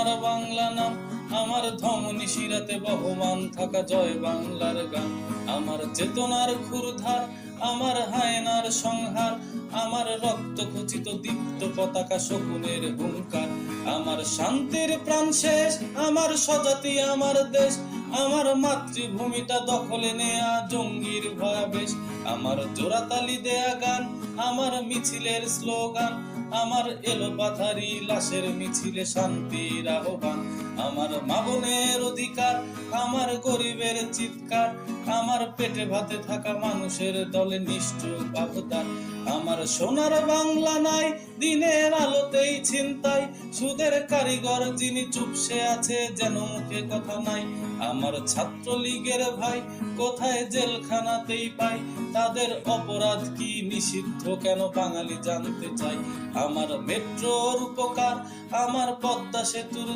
সোনার বাংলা নাম, আমার ধমনী শিরাতে বহমান থাকা জয় বাংলার গান। আমার চেতনার ক্ষুরধার, আমার হায়নার সংহার, আমার রক্ত খচিত দীপ্ত পতাকা শকুনের হুঙ্কার। আমার শান্তির প্রাণ শেষ, আমার স্বজাতি আমার দেশ, আমার মাতৃভূমিটা দখলে নেয়া জঙ্গির ভয়াবেশ। আমার জোড়াতালি দেয়া গান, আমার মিছিলের স্লোগান, আমার এলো পাথারি লাশের মিছিলে শান্তির আহ্বান। আমার মা বোনের অধিকার, আমার গরিবের চিৎকার, আমার পেটে ভাতে থাকা মানুষের দলে নিষ্ঠুর আবদার। আমার সোনার বাংলা নাই দিনের আলোতেই ছিনতাই, সুদের কারিগর যিনি চুপসে আছে যেন মুখে কথা নাই। আমার ছাত্রলীগের ভাই কোথায় জেলখানাতেই পাই, তাদের অপরাধ কি নিষিদ্ধ কেন বাঙালি জানতে চাই। আমার মেট্রোর উপকার, আমার পদ্মা সেতুর